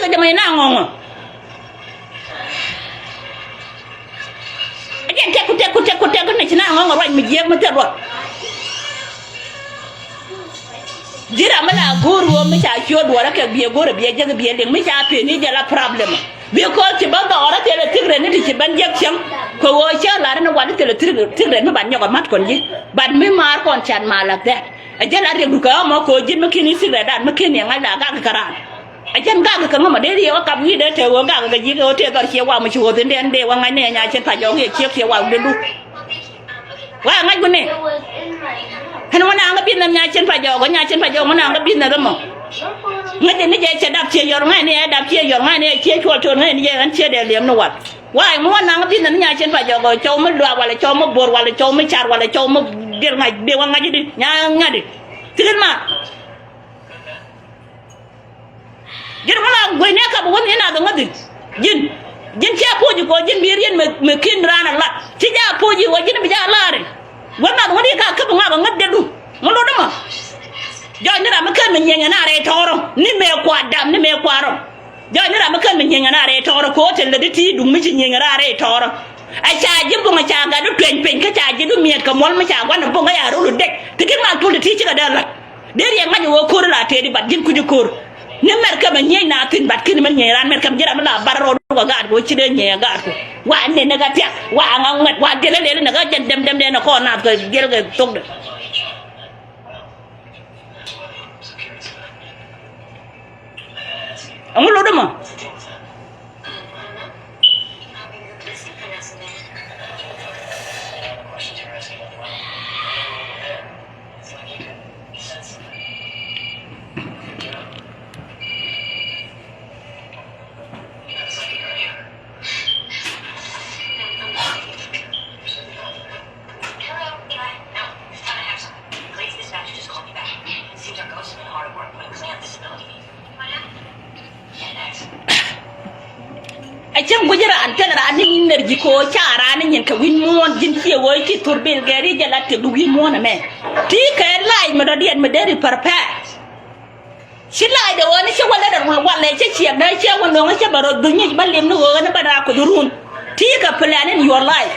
chỉ cái mày nào ngon anh chạy cút cái này chỉ nào ngon rồi mình giết mà chết rồi jira mana guru mi cha chod wala ke biye gore biye jaga biye ling mi cha pe ni jala problem bi ko ti ba ga ora tele tigre ni ti ban jak cham ko wo cha la na wala tele tigre mi ban nyoga mat kon ji ban mi mar kon chan mala de a jala re du ka ma ko jin mi kini sigre dan mi kini ngala ga karan a jan ga ka ngama de ri wa ka wi de te wo ga ga ji ko te tor che wa mi chu den den de wa ngai ne nya chen pa jo nge che wa de du wa ngai bu ne hắn muốn ăn cái pin làm nhà trên phải giờ muốn ăn cái pin là đâu mà ngay đến cái giờ đạp chia giờ ngay này chia chua ngay này anh chia để liếm nó quạt why muốn ăn cái pin làm nhà trên phải giờ rồi cho mới loa hoặc là cho mới bột hoặc là cho mới char hoặc là cho mới điều ngay đi nhà ngay đi thế mà giờ muốn làm quên nè các bạn nào đâu ngay jin chia po gì có jin biếng mình kinh ra là chỉ ra po gì có jin bây giờ là đấy wannan wani ka kabu nga ban gadda du mun do dama jo ni ra makan min yenya na re toro ni me kwa dam ni me kwaro jo ni ra makan min yenya na re toro ko tel de ti dum mi yenya na re toro a cha ji bu nga cha ga du twen pen ka cha ji du miet ka mol ma cha gwan bu nga ya ru dek tikin ma tul de ti ci ga dala der ya nga wo ko la te di bat jin ku ji kor ni mer ka ban yenya na tin bat kin man yenya ran mer kam jira ma la barro ko ga do ci de yenya ga ko wa ne na ga tia wa nga ngat wa de le na ga dem de na ko na ko gel ga tok de amul lo dama Acham gujara antel rani energy ko cha rani nyen ka win mon jin ci wo ci turbel gari jala te du win mon me ti ka lai ma do dien ma deri parpa ci lai de woni ci wala dar wala ci ci na ci wono nga ci baro du ñi ba lem no wo na bada ko durun ti ka plan in your life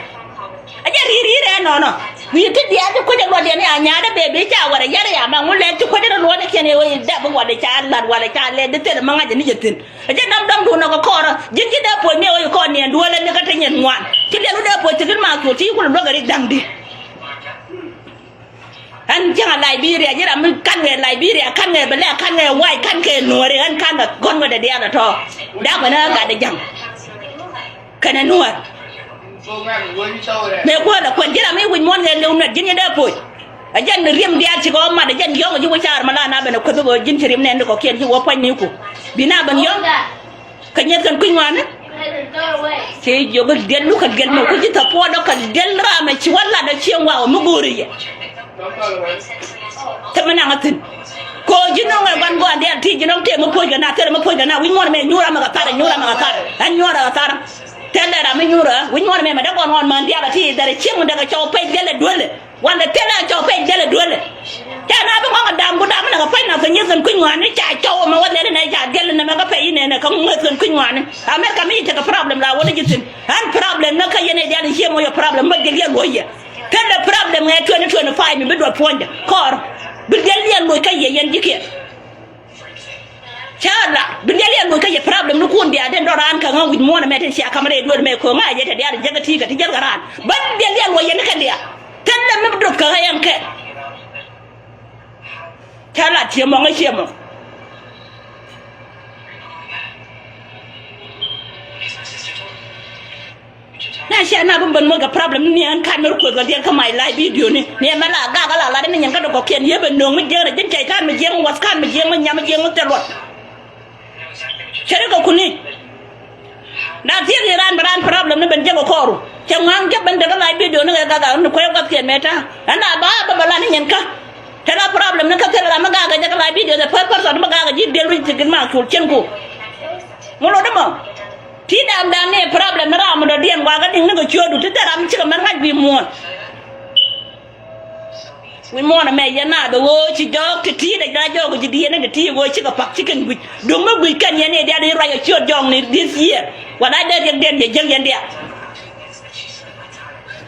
aja ri re no no wi ti dia ko de lo de ya nya da bebe cha wara yare ya ma ngul le ti ko de lo ne kene wo da bu wala cha Allah wala cha le de te ma nga ni jetin aja dam du no ko kora jin ki da po ne wo ko ne do le ne ka ta nyen ngwan ti le lu da po ti ma ko ti ko lo gari dang di an janga Liberia jira mi kan ne Liberia kan ne bele kan ne wai kan ke nore an kan ga gon ga de dia na to da ko na ga de jang kana nuwa me ko da kon jira mi win mon ne lu na jin da po ajan riem dia ci ko ma da jan yo ju char mala na bana ko bo jin ci riem ne ko ken ci wo pan ni ko bina ban yo ka nyet kan kuñ wana ci jogal delu ka gel mo ko ci ta po do ka gel rama ci wala da ci wa mu gori ya tamana ngatin ko jino ngal ban go ande ti jino te mo po ga na tere mo po ga na win mon me nyura ma ga tara an nyura ga tara tele ra me nyura win mon me ma da gon on man dia ga ti dare ci mu daga cho pe gele dole wanda tele cho pe gele dole ta na ba ngo dam bu dam na ga pe na ka nyesan kuñ wana cha cho ma wala na cha gele na ma ga pe ine na ka ngesan kuñ wana amerika mi ta ka problem la wala jitin an problem na ka yene dia ni mo yo problem ba gele loya tele problem ngai 2025 mi be do ponja kor bi gele lo ka ye yen jike chala bi gele lo ka ye problem no kun dia den do ran ka ngawi mo na meten sia kamare do me ko ma ye ta dia jaga ti ka ti jaga ran ba gele lo yen ka dia tele mi do ka yan ke chala ti mo ngai mo na sha na ban mo ga problem ni an kan mer ko ga dia ka mai live video ni ne mala ga ga la ni nyen ka do ko ken ye ben no mi je ra jin kai kan mi je was kan mi je ma nya mi je mo te lot chere ko kuni na ti ni ran problem ni ben je ko koru che ngang ke ben de ga live video ni ga ga ni ko ga ken meta ana ba la ni nyen ka te la problem ni ka te la ma ga ga ga live video de per person ma ga ga ji del ri tigin ma ko chen ko mo lo de mo ti dam ne problem na ram do dien wa ga ding ne ko chodu te ram chi ka man ngaj bi mon we mona me yana the wo chi jog ti da da jog ji di na ti wo chi ka pak chicken with do ma bu kan yene da ra ya chot jong ni this year wala da den de jeng yen dia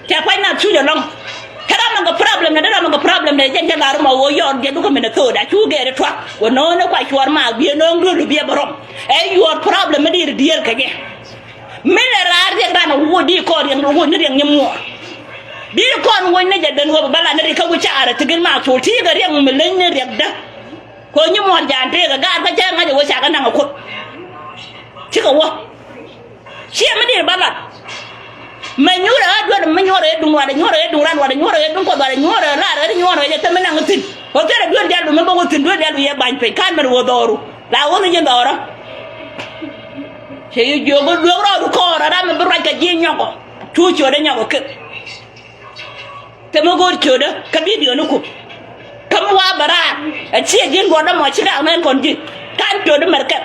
ta pa na chu long kada ma problem na da ma problem na jen da ma wo yor de du ko me na to da chu ge de twa wo no na kwa chwar ma bi no ndu bi borom e your problem ma dir diel ka je me la rar de da na wo di ko yen wo ni yen nyemo bi kon wo ne jaden wo bala ne ka wuce ara tigin ma to ti ga ren mu len ne redda ko nyi mo jante ga ga ja nga wo sha ga nan ko ti ka wo shi ma dir bala manyura adwa manyura edu wala nyura edu ran wala nyura edu ko wala nyura la ra nyura ya tamana ngutin o tere dua dalu me bango tin dua dalu ye ban pe kan mer wo doru la wo ni ndoro che yu jogo do ko ra me bra ka ji nyoko tu cho de nyoko ke te mo go cho de ka video no ko kam wa bara a chi jin go da mo chi da men kon ji kan to de mer ke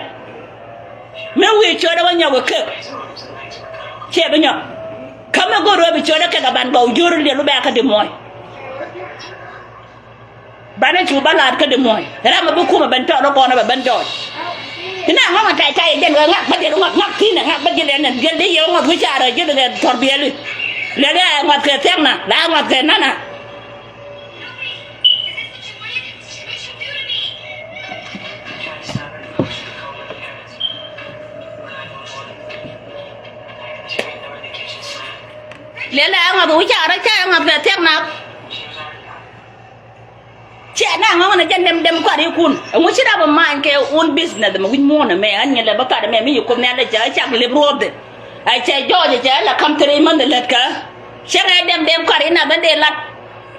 me wi cho de wa nyoko ke che be nyoko kama go robi choda ka ban ba ujuru le lu ba ka de moy bana chu bala ka de moy ra ma bu kuma ban to no ko na ban to ina ngama tai tai den ga ngak ba de ngak ti na ngak ba de ne de de yo ngak wi cha ra je de torbiye le le ngak ke tek na la ngak ke na na le la nga bu cha ra cha nga pe tek na che na nga na jan dem ko ri kun mu chi da ba man ke un business ma win mo na me an le ba ka da me mi ko me la cha cha le road ai che joje che la kam tre man de let ka che nga dem ko ri na ba de lat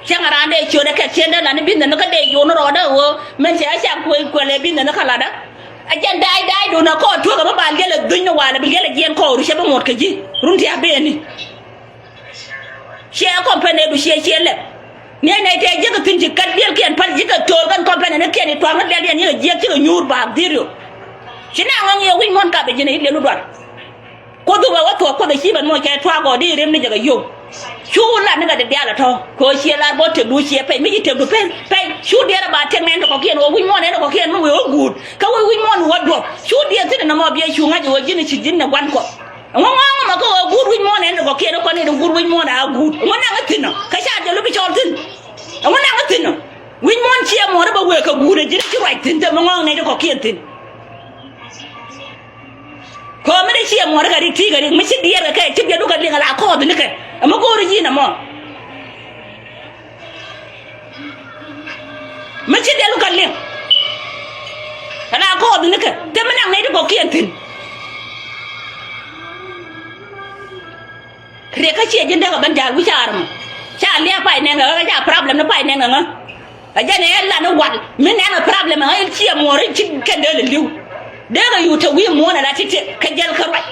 che nga ran de cho de ka che da la ni bin na ka de yo no ro da wo men che cha ko le bin na ka la da a jan dai do na ko to ga ba ge le dun wa la bi ge le gen ko ru che ba mot ka ji run ti abe ni she company du she le ne te je ko tinji kat del ken pal ji ka to kan company ne ken to ma del ni je ti nyur ba dirio shina ngi wi mon ka be jine ile lu dot ko du ba wato ko da shi ban mo ke to go di rem ni jaga yo shu la ne ga de ala to ko she la bo te du she pe mi te du pe shu de ra ba te men ko ken o wi mon ne ko ken mu wo good ka wi mon wo do shu de te na mo bi shu ngaji wo jine chi jinne wan ko ngoma ma ko good win mo ne ko kero ko ne good win mo na good ngona ngatina ka sha de lu bi chortin ngona ngatina win mo chi mo ba we ka good je ti right tin te mo ngong ne ko kentin ko me de chi mo ga ri ti ga ri mi chi di ga ka ti du ga li ga la ko de ne ka ma go ri ji na mo mi chi de lu ga li ala ko de ne ka te mo ne ko kentin re ka che jinde ga ban jar wi charma cha le pa ne ga ja problem na pa ne nga a ja ne la no wal min ne problem ha il chi mo re chi ka de le liu de ga yu ta wi mo na la tite ka jel ka rai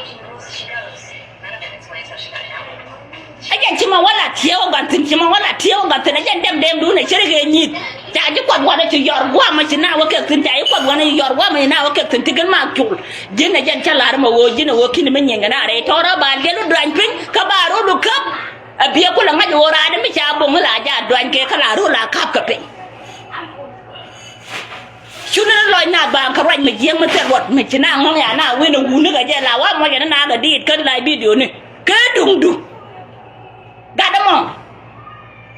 a ja chi ma wala tiyo ga tin chi ma wala tiyo ga tin a ja dem du ne chere ga ni ta ji kwat wa ci yor gwa ma ci na wa ka tin ta yi kwat wa ne yor gwa ma na wa ka tin tigal ma kul jinna jan cha lar ma wo jinna wo kin men yenga na re to ra ba ge lu dran pin ka ba ro lu kap a biya kula ngaji wo ra da mi cha bo mu la ja dran ke ka la ro la kap ka pe shuna lo na ba ka ran mi jeng ma te rot mi ci na ngom ya na we no wu ne ga je la wa mo ya na ga di kan lai video ne ka dung ga da mo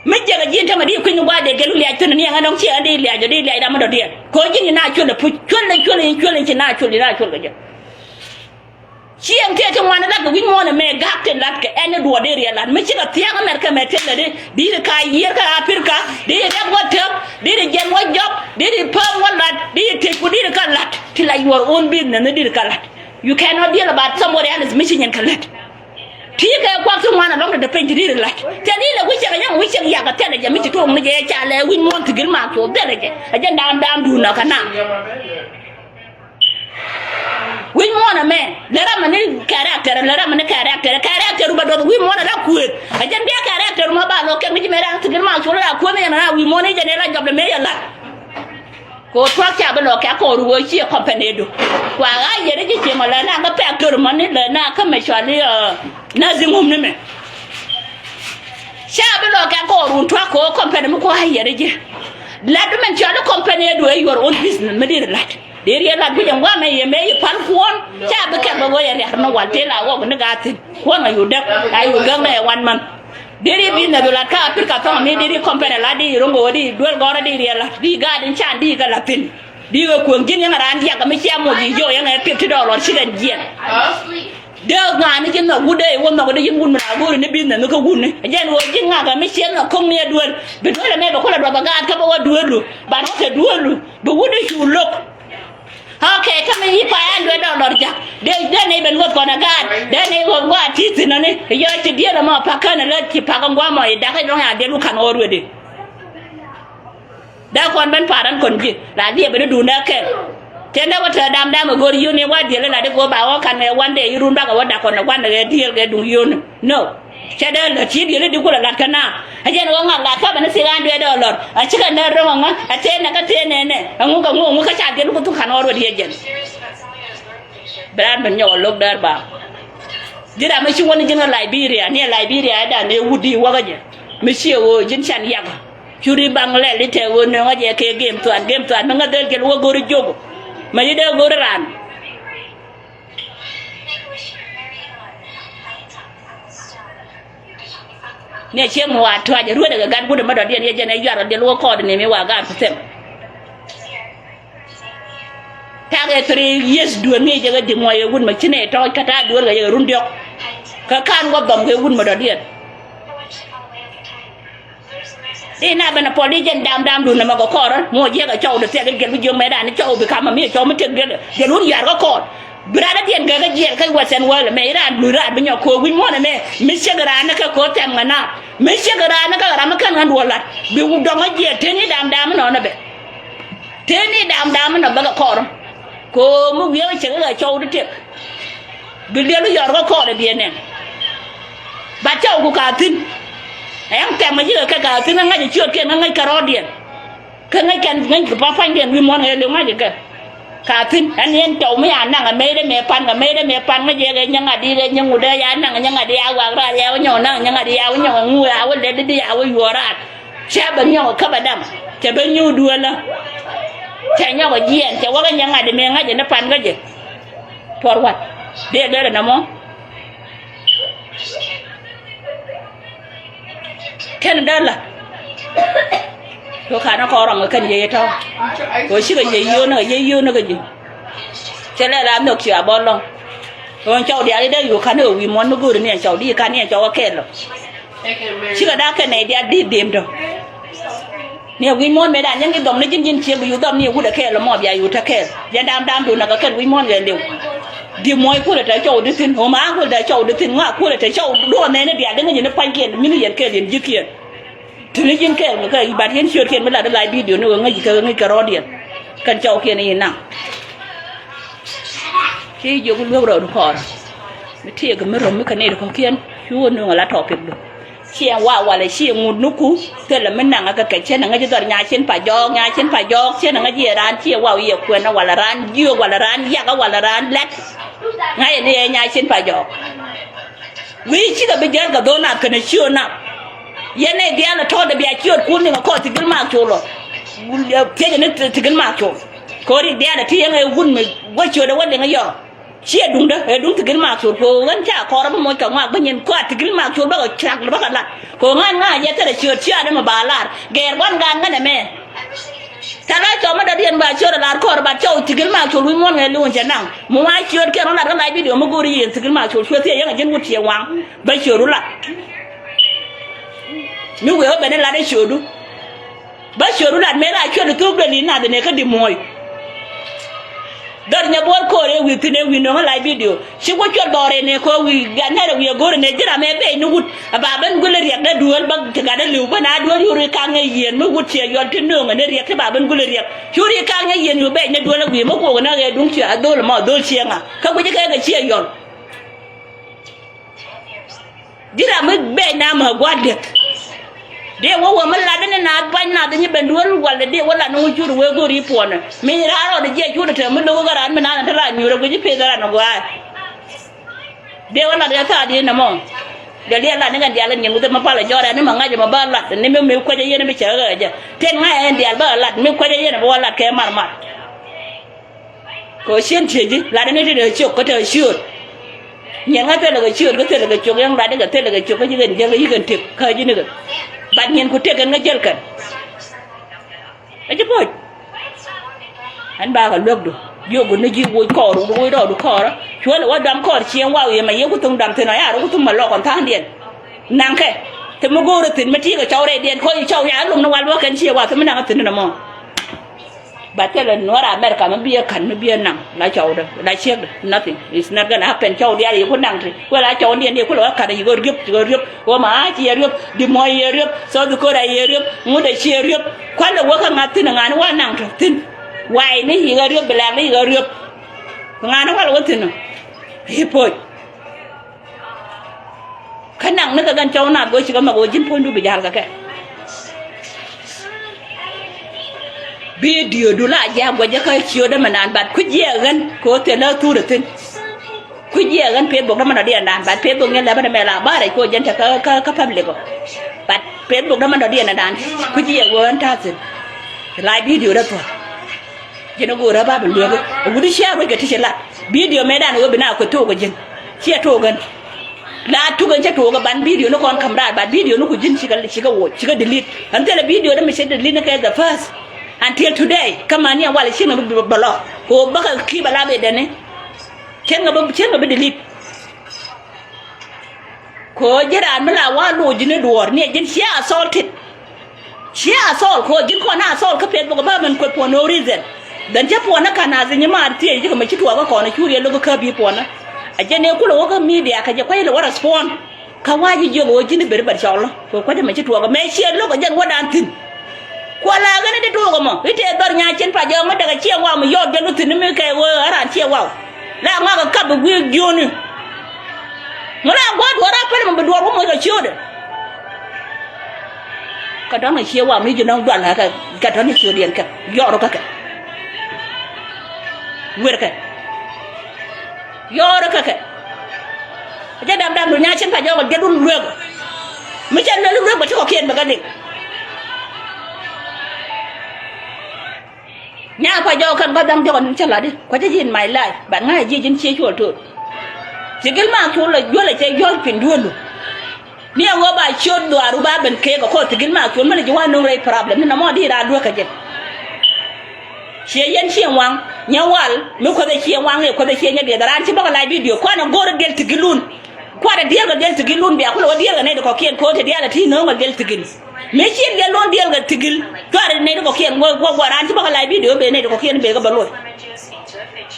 mi jaga jinta ma di ko ni wade gelu li atun ni ngana ci ande li ajo di li da ma do di ko jini na chule pu chule ci na chule ga ci en te to wana la ko win mo na me gakte lat ka ene do de ri lat mi ci ga tiya ga mer ka me telle de di ka yer ka apirka di de whatsapp di jen wa job di pam wala di te ko di ka lat till your own business na di ka lat you cannot deal about somebody else mission ka lat tiga kwa tu wana long de pen diri la tani la wiche ya ga tele ja mi to mu je cha le win mon tigil ma to dele je aja dam du na kana win mon na men le ra mani character ba do win mon la ku aja dia character ma ba lo ke mi me ra tigil ma to la ku me na win mon je ne la job le me ya la ko to cha ba lo ka ko ru wo chi company do kwa ga ye de ji ma la na ga pe ko man ni le na ka me chwa ni na zingum ni me Shabe lo ka ko run twa ko company mu ko hayere je la do men chalo company do your own business me dir lat der ya lat bi jam wa me ye me pal kwon shabe ke ba go yere no walte la wo ne gatin ko na yu dek ay yu gang na wan man deri bi na do la ka pir ka to me deri company la di rongo di do gora di ya la di ga den chan di ga latin di ga ko ngin ya ran dia ga me chia mo di jo ya ngai pir ti do lo chi den jien de nga ni jin na gude wo ma ko de yin gun na go ni bin na no ko gun ni jen wo jin nga ga mi chen na kong ni duel be do le me ba ko la do ba ga ka ba wa duelu ba no te duelu be wude chu lok okay ka mi pa an do do lor ja de ne ben ko na ga de ne go wa ti tin ni yo ti dia na ma pa ka na le ti pa ga ngwa mo da ka no ya de lu kan o ru de da kon ben pa ran kon ji la dia be do na ke tenda wata dam go yuni wa dia la de go ba wa kan one day irun ba ga wada kon na wan ga dia ga dung yun no cheda la ti dia de ko la kana ajen wa nga la ka ba na si gan de do lor a chika na ro nga a te na ka te ne ne ngu ka cha de ko tu kan oro dia jen brad ben yo lok dar ba dira ma shi woni jina Liberia da ne wudi wa ga je mi shi wo jin chan ya ga churi bangle li te wo ne nga je ke game tuan nga del ke wo gori jogo ma di de gori ran ne che mo wa to aje ruwa daga gan gudu ma do dia je ne yaro de wo ko de ne me wa ga fitem tage 3 years do ne je ga di mo ye gun ma chine to kata do ga ye rundiok ka kan go bam ge gun ma do dia ina bana polijen dam du na ma ko kor mo je ga chaw de te ga gel jo me da ni chaw bi kama mi chaw mi te gel de run yar ga kor brada dien ga je ka wasen wala me ran du ra bi nyako wi mo na me mi shegara na ka ko tem na mi shegara na ka ra ma kan ndu wala bi wu do ma je te ni dam no na be te ni dam no ba ga kor ko mu wi ga che ga chaw de te bi le lu yar ga kor de bi ne ba chaw ku ka tin em kèm mà giờ cái tiếng ngay chưa kia nó ngay cà rốt điện cái ngay cần ngay ba phanh điện vì món này đều ngay cái cả tin anh em cháu mấy anh năng mấy đấy mẹ pan cái gì cái nhang đi cái nhang udah ya năng nhang đi áo vào ra ya nhau năng nhang đi áo nhau ngu áo để đi áo vừa ra xe bên nhau các bạn đam xe bên nhau đua là xe nhau cái gì xe qua cái nhang đi mẹ ngay thì nó pan cái gì forward đây là nằm món Canada là tôi khá nó có rằng cái gì thôi tôi chỉ cái gì vô nó cái gì cho nên là được chữa bao lâu rồi cháu đi đâyอยู่khá nữa vì món nó gửi này cháu đi cái này cháu có kẹt rồi chỉ cái đó cái này đi điểm rồi nhiều vì món mấy đàn những cái đồng nó chính chia bị đồng nhiều cũng được kẹt là mò biaอยู่ถ้าkẹt giờ đam đủ là cái kẹt vì món cái đều đi mọi khu là cháu đi tin hôm á khu là cháu đi tin ngã khu là cháu đua này nó bia đến cái gì nó phanh kẹt mình hiện kẹt liền dứt kẹt thì nó chính kẹt cái bạn hiện chưa kẹt mới là lại video nữa ngay cái rod điện cần cháu kẹt này nặng khi vô cái lúa rồi nó khó mới thiệt cái mới rồi mới cái này được không kiên chú nữa là thọ kẹt được chia qua lại chia một nút cú thế là mình nặng cái trên nặng cáiตัวnhà trên phải gió trên nặng cái gì ran chia qua nhiều quyền nó là ran dưa là ran yak là ran lét ngay này nhà trên phải gió vì chỉ là bây giờ cái đó là cái này chưa nặng giờ này dia là thôi để bây giờ chưa cuốn thì mà coi thì cái mạc chỗ rồi thế nên thì cái mạc chỗ coi đi dia là thì ngay quân mình quay chưa đâu quay đến ngay giờ chia đúng đó đúng thì cái mạc chỗ cô vẫn chả có đâu mà chồng mạc bây giờ qua thì cái mạc chỗ bao giờ chặt là bao giờ lại cô ngay giờ thế là chưa đấy mà bà lại gẹt quan gang cái này mẹ ta nói cho mà đã điền bà chưa là có bà châu thì cái mạc chỗ lui môn ngày luôn chẳng nào mua ai chưa kia nó là cái này video mà cô đi thì cái mạc chỗ chưa thế những cái chuyện hoang bây giờ đúng là nếu người ở bên này là để sửa đúng bây giờ đúng là mấy lại chưa được thuốc để lý nào để này cái điểm mồi dar nya bor ko re wi tine wi no la video ci ko ciol dore ne ko wi ganna re wi gore ne jira me be nu gut ba ban gule riek da duol ba ga da liw bana duol yuri ka ngay yen mu gut ci yol te no ne riek ba ban gule riek yuri ka ngay yen yu be ne duol wi mo ko na re dung ci adol ma dol ci nga ka ko ga ci yol jira me be na ma gwadde de wo ma la de na ban na de ben duol wala de wala no juru we gori pona mi raro de je juru te mi lo garan mi na ta la nyuro go ji pe dara no wa de wala de ta de na mo dia dia la ngan dia la nyen ngude ma pala jora ni ma ngaje ma ba lat ni me ko je yene be chere je ten nga en dia ba lat me ko je yene ba lat ke mar ko sien cheji la de ne de chok ko te shoot nyen nga te la ga shoot ko te la ga chok yang la de ga te la ga chok ko je gen je ga yigen te ka ji ni ga ba nyen ko te nga jel kan aje boy an ba ga lok do yo go ne ji wo ko ru wo do ko ra chua la wa dam ko chien wa ye ma ye ku tung dam te na ya ru ku tung ma lo kon thang dien nang ke te mo go ru tin ma ti ga chaw re dien ko i chaw ya lum na wal bo kan chi wa te ma nang tin na mo ba te la no ra America ma bi kan ma bi nang la chaw da la check nothing it's not gonna happen chaw dia ye ku nang ti ko la chaw dien ye ku lo ka da go ryop ko ma chi ye ryop di mo ye ryop so du ko da ye ryop mu da chi ye ryop kwa la wo ka ngatin nga ni wa nang tin wai ni hi ga ryop bla ni ga ryop nga na wala wotin hipoi kanang na gan chaw na go shiga ma go jin pondu bi jar ga ka video du la ja go ja ka chiyo da manan bat ku je gan ko te na tu da tin ku je gan pe bok da man da dan bat pe bok ngel da ba me la ba re ko jen ta ka public ko bat pe bok da man da dan ku je go an ta tin live video da to jeno go ra ba be lo go du share go ga ti la video me dan go bina ko to go jin chia to gan la tu gan cha to ga ban video no kon kamra ba video no ko jin shiga wo shiga delete until video da me she delete na ka the first until today kama ni wala shi na balo ko baka ki bala be dane ken ga be delete ko jira mala wa lo jine duor ni jin shi assaulted shi assault ko jin ko na assault ka pe ba man ko for no reason dan ta po na kana zin ma tie ji kuma kitwa ga ko na shuriye logo ka bi po na aje ne kula waga media ka je kwai la wara spawn ka waji je go jini ber ber shawlo ko ko de ma kitwa ga me shi logo jan wadan tin ko la ga ne de to ga mo ite dor nya chen pa je ma daga che wa mu yo de lu tin me kai wo ara che wa la ma ga ka bu joni mo la go do ra pa mo do mo ga chode ka don ma che wa mi je na do la ka don ni chode ka yo ro ka werke yoro kake je dam du nya chen pa jo de dun luego mi chen lu luego to ko kien ba gadik nya pa jo kan ba dam jo kan chala di ko je yin my life bạn ngai ji jin che chuo to sigil ma ko la yo la che yo pin duolu ni ngo ba chod do aru ba ben ke ko sigil ma ko ma le jwa no re problem ni na mo di ra do ka je che yen che wang nyawal mi ko be che wang e ko be che nya de daran ci ba la video ko na goro del tigilun ko da del tigilun bi akula wadi ga ne ko kien ko te diala ti no del tigil me ci del lon del ga tigil to are ne ko kien go ran ci ba la video be ne ko kien be ga balot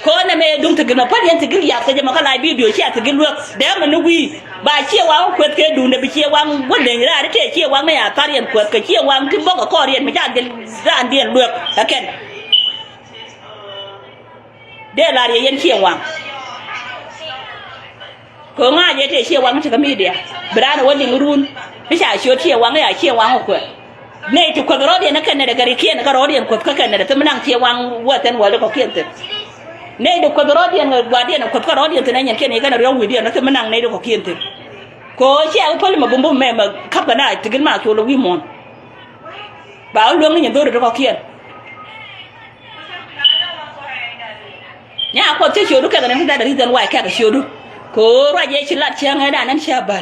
ko na me dum tigil no pa yen tigil ya ko je ma ka la video ci tigil lo de ma no wi ba che wang ko ke du ne bi che wang go le ra te che wang me ya tar yen ko ke che wang ti bo ko yen me ja del ran del lo ka ken de la ye yen che wang ko nga ye te che wang ta media brana wali ngurun mi sha sho che wang ya che wang ko ne ti ko ro de na kan da gari kien ka ro de ko ka kan da ta menang che wang wa tan wala ko kien te ne de ko ro de na wa de na ko ka ro de tan nyen ken ka ro wi de na ta menang ne de ko kien te ko che a pol ma bumbu me ma kap ka na tigil ma ko lo wi mon ba lo ngi ndo de ko kien nya ko te shodu ka ne da reason why ka shodu ko raje ci lat ci nga da nan shabal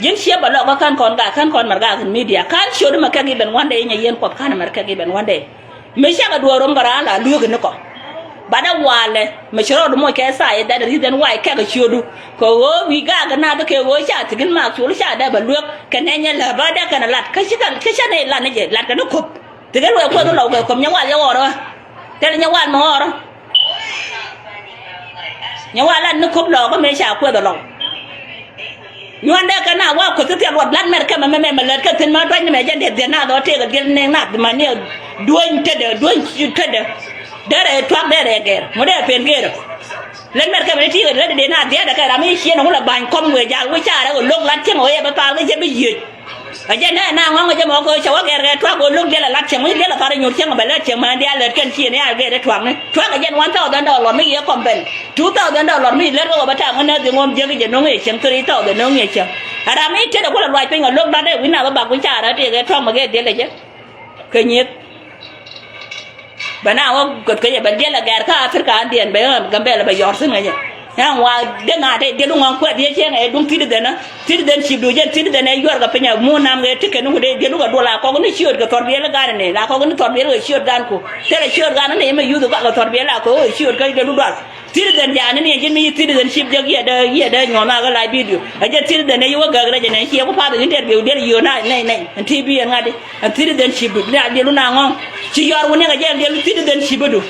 jin shabal lo kan kon ga kan kon marga kan media kan shodu ma ka gi ben wande nya yen ko kan mar ka gi ben wande me shaga do ro ngara la lu ga ko bada wale me shiro do mo ke sa e da reason why ka shodu ko wo wi ga ga na ba ke wo sha tigin ma su sha da ba lu ka ne nya la ba da kana lat ka shi kan ka sha ne la ne je lat ka no ko tigin wo ko do lo ko nya wa ya woro te nya wa mo woro nya wala no ko lo ko me sha ko do lo nyonda kana wa ko te wa lan mer ka me ler ka tin ma do ni me jande de na do te ga del ne na ma ne duon te de dere twak dere ger mo de pen ger len mer ka me ti ga de na de da ka ra mi shi no la ban kom we ja we cha da lok lat che mo ye ba pa ga je bi yi a je na na ngong je mo ko cha wa ger twak go lok de la lat che mo de la ta nyu che ba la che ma de la ken chi ne a ge de twak ne twak ga je $1,000 mi ye kom ben $2,000 mi le go ba ta ngona de ngom je ge no nge chen $3,000 no nge che ara mi te da ko la wai pe nga lok da de wi na ba ku cha da te ga thong ma ge de le je ke nyet bana wa got ke ba de la gar ka afrika andien be gambe la ba yor sin nga yang wa de nga de lu ngon ko de che nga dum ti de na ti de chi do je ti de na yor ga pe nya mo nam ge te ke nu de lu ga do la ko ni chiot ga tor be la gar ne la ko ni tor be ga chiot gan ko te la chiot gan ne me yu do ga tor be la ko chiot ga de lu dal ti de ja ne je mi ti de chip je ye de nyoma ga live video a je ti de ne yo ga ga je ne chi ko pa de interview de yo na ne ti bi nga de ti de chip de lu na ngon chi yor wo ne ga je de ti de chip do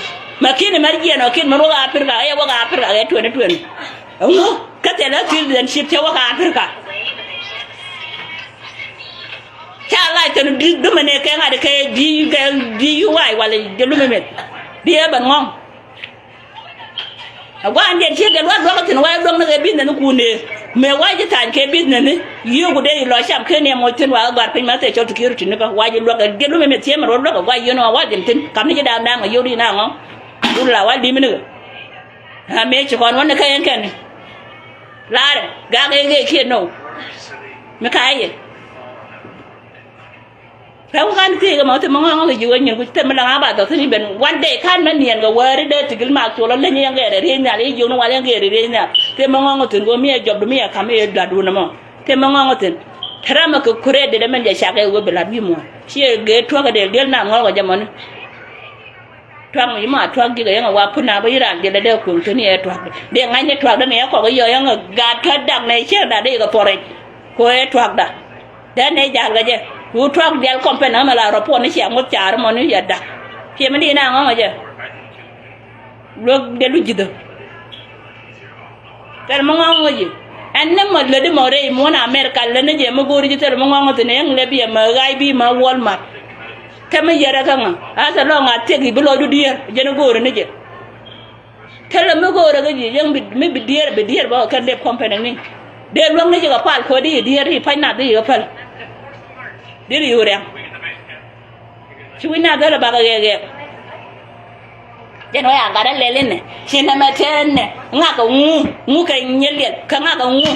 makini marje no kin maro ga Afrika ay wa ga Afrika ay tuene ngo kate la citizenship te wa ga Afrika cha la tan du mene ke nga de ke di UI wala de lu memet di e ban ngong wa ande che de wa do tin wa do na ga bin na ku ne me wa ji tan ke business ne yo gu de lo sham ke ne mo tin wa ga pin ma te cho security ne ka wa ji lo ga de lu memet che maro lo ga wa yo no wa din tin kam ni da na yo ri na ngong du la wa di minu ha me chi kon won ka yan kan la ga ge ki no me ka ye fa kan ti ga mo te mo ngo ga ju nyen ku te me la ba to ni ben one day kan man nien ga wari de tigil ma to lo le nyen ga re na le ju no wa le ga re na te mo ngo tin go mi job do mi ka me da du na mo te mo ngo tin tra ma ko kure de men ja sha ga wo be la bi mo chi ge to ga de na ngo ga jamon twang yi ma twang gi ga yang wa puna ba iran de de ku to ni e twang de ngai ne twang da ne ko ga yo yang ga ka dak ne che da de ga pore ko e twang da ne ja ga je ku twang del kompen na ma la ro po ni che mo char mo ni ya da che ma di na ngo je lo de lu jido tel mo ngo ji an ne mo le de mo re mo na america le ne je mo gori ji tel mo ngo te ne yang le bi ma gai bi ma walmart kama yara kanga asa lo nga tegi bilo du dier jeno gore ne je tele mo gore ga ji yang mi bi dier ba kan de company ni de lo ne je ga pal ko di dier ri pa na di ga pal di ri yure ci wina ga ba ga ge jeno ya ga le le ne sina ma tenne nga ka ngu ka nyele ka nga ka ngu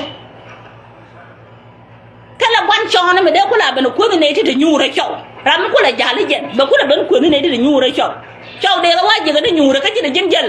kala gwan chona me de kula ben ko ne ti de nyure chaw ram ko la jali jen ba ko la ben ko ne de nyure chaw de la waji ga de nyure ka ci de jen jel